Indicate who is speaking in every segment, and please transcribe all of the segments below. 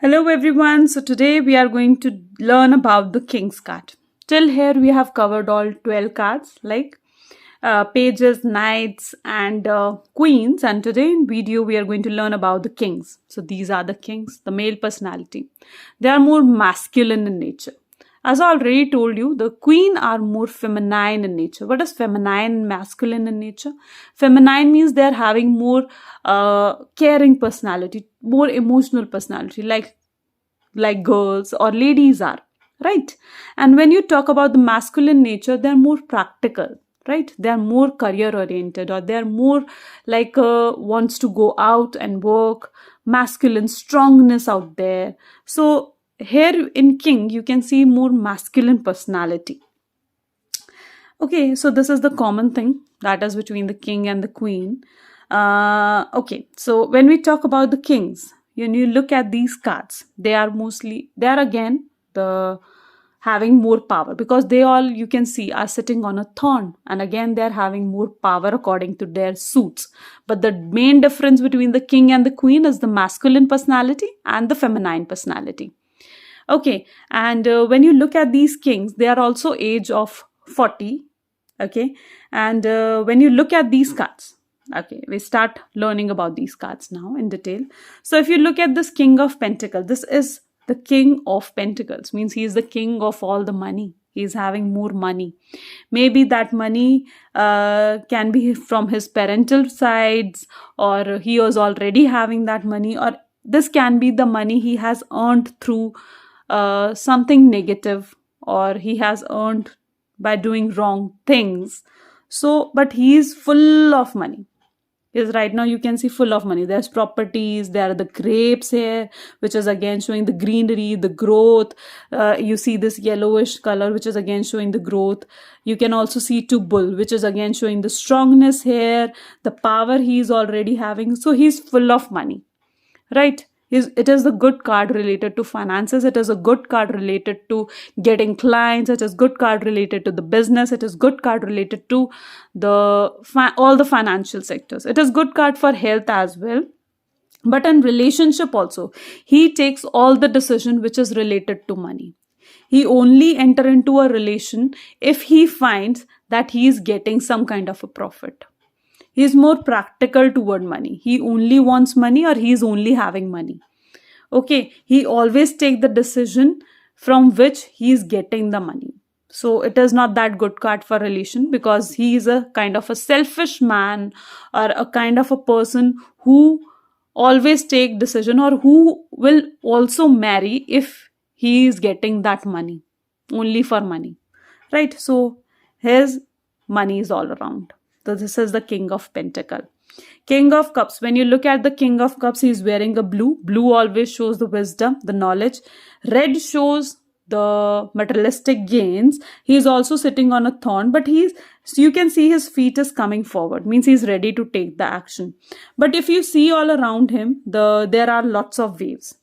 Speaker 1: Hello everyone. So today we are going to learn about the King's card. Till here we have covered all 12 cards like pages, knights and queens, and today in video we are going to learn about the kings. So these are the kings, the male personality. They are more masculine in nature. As I already told you, the queen are more feminine in nature. What is feminine and masculine in nature? Feminine means they are having more caring personality, more emotional personality, like girls or ladies are, right? And when you talk about the masculine nature, they're more practical, right? They're more career oriented, or they're more like wants to go out and work, masculine strongness out there. So here in king you can see more masculine personality. Okay, so this is the common thing that is between the king and the queen. Okay, so when we talk about the kings, when you look at these cards, they are again the having more power, because they all, you can see, are sitting on a throne, and again they are having more power according to their suits. But the main difference between the king and the queen is the masculine personality and the feminine personality. Okay, and when you look at these kings, they are also age of 40. Okay, and when you look at these cards, okay, we start learning about these cards now in detail. So if you look at this king of pentacles, this is the king of pentacles, means he is the king of all the money. He is having more money. Maybe that money can be from his parental sides, or he was already having that money, or this can be the money he has earned through something negative, or he has earned by doing wrong things. So, but he is full of money. Yes, right now you can see full of money. There's properties, there are the grapes here, which is again showing the greenery, the growth. You see this yellowish color, which is again showing the growth. You can also see two bull, which is again showing the strongness here, the power he is already having. So he's full of money, right? It is a good card related to finances. It is a good card related to getting clients. It is good card related to the business. It is good card related to all the financial sectors. It is good card for health as well. But in relationship also, he takes all the decision which is related to money. He only enter into a relation if he finds that he is getting some kind of a profit. He is more practical toward money. He only wants money, or he is only having money. Okay, he always take the decision from which he is getting the money. So it is not that good card for relation, because he is a kind of a selfish man, or a kind of a person who always take decision, or who will also marry if he is getting that money only for money, right? So his money is all around. So this is the king of pentacle. King of cups, when you look at the king of cups, he is wearing a blue always shows the wisdom, the knowledge. Red shows the materialistic gains. He is also sitting on a throne, but so you can see his feet is coming forward, means he's ready to take the action. But if you see all around him, there are lots of waves,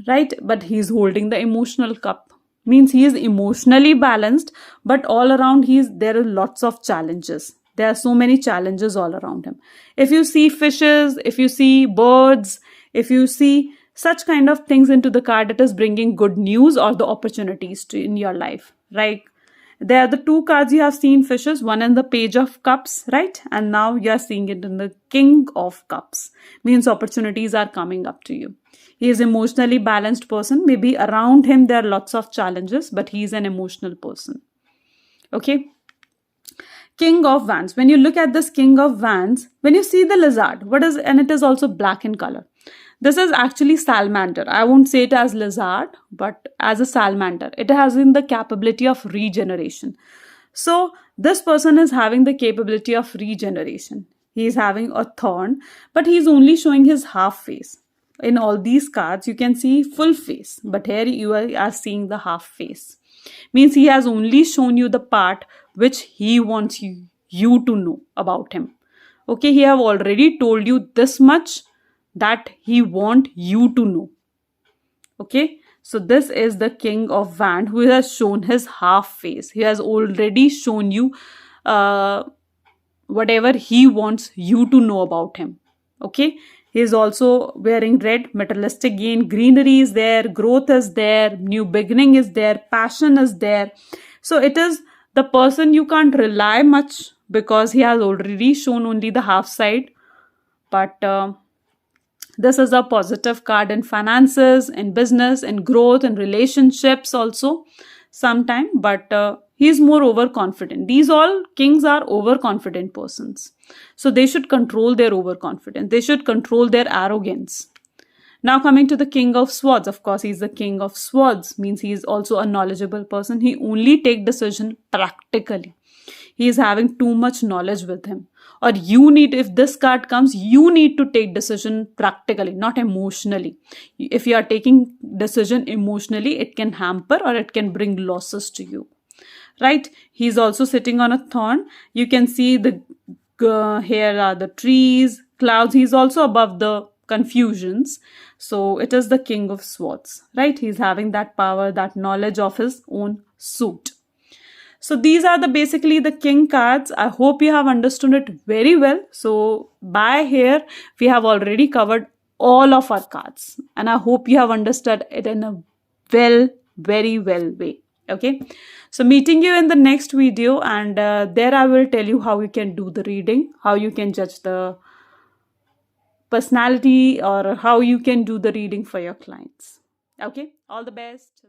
Speaker 1: right? But he's holding the emotional cup, means he is emotionally balanced, but all around there are lots of challenges. There are so many challenges all around him. If you see fishes, if you see birds, if you see such kind of things into the card, it is bringing good news or the opportunities in your life, right? There are the two cards you have seen, fishes, one in the page of cups, right? And now you are seeing it in the king of cups, means opportunities are coming up to you. He is emotionally balanced person. Maybe around him there are lots of challenges, but he is an emotional person. Okay. King of Wands. When you look at this King of Wands, when you see the lizard, and it is also black in color. This is actually salamander. I won't say it as lizard, but as a salamander. It has in the capability of regeneration. So this person is having the capability of regeneration. He is having a thorn, but he is only showing his half face. In all these cards, you can see full face, but here you are seeing the half face. Means he has only shown you the part which he wants you to know about him. Okay, he have already told you this much that he want you to know. Okay, so this is the King of Wands, who has shown his half face. He has already shown you whatever he wants you to know about him. Okay, He is also wearing red, materialistic gain, greenery is there, growth is there, new beginning is there, passion is there. So it is the person you can't rely much because he has already shown only the half side. But this is a positive card in finances, in business, in growth, in relationships also sometime. But he's more overconfident. These all kings are overconfident persons. So they should control their overconfidence. They should control their arrogance. Now coming to the king of swords, of course, he's the king of swords, means he is also a knowledgeable person. He only take decision practically. He is having too much knowledge with him. Or you need, if this card comes, you need to take decision practically, not emotionally. If you are taking decision emotionally, it can hamper or it can bring losses to you. Right? He's also sitting on a thorn. You can see the here are the trees, clouds. He's also above the confusions. So it is the king of swords, right? He's having that power, that knowledge of his own suit. So these are the basically the king cards. I hope you have understood it very well. So by here, we have already covered all of our cards. And I hope you have understood it in a very well way. Okay. So meeting you in the next video, and there I will tell you how you can do the reading, how you can judge the personality, or how you can do the reading for your clients. Okay. All the best.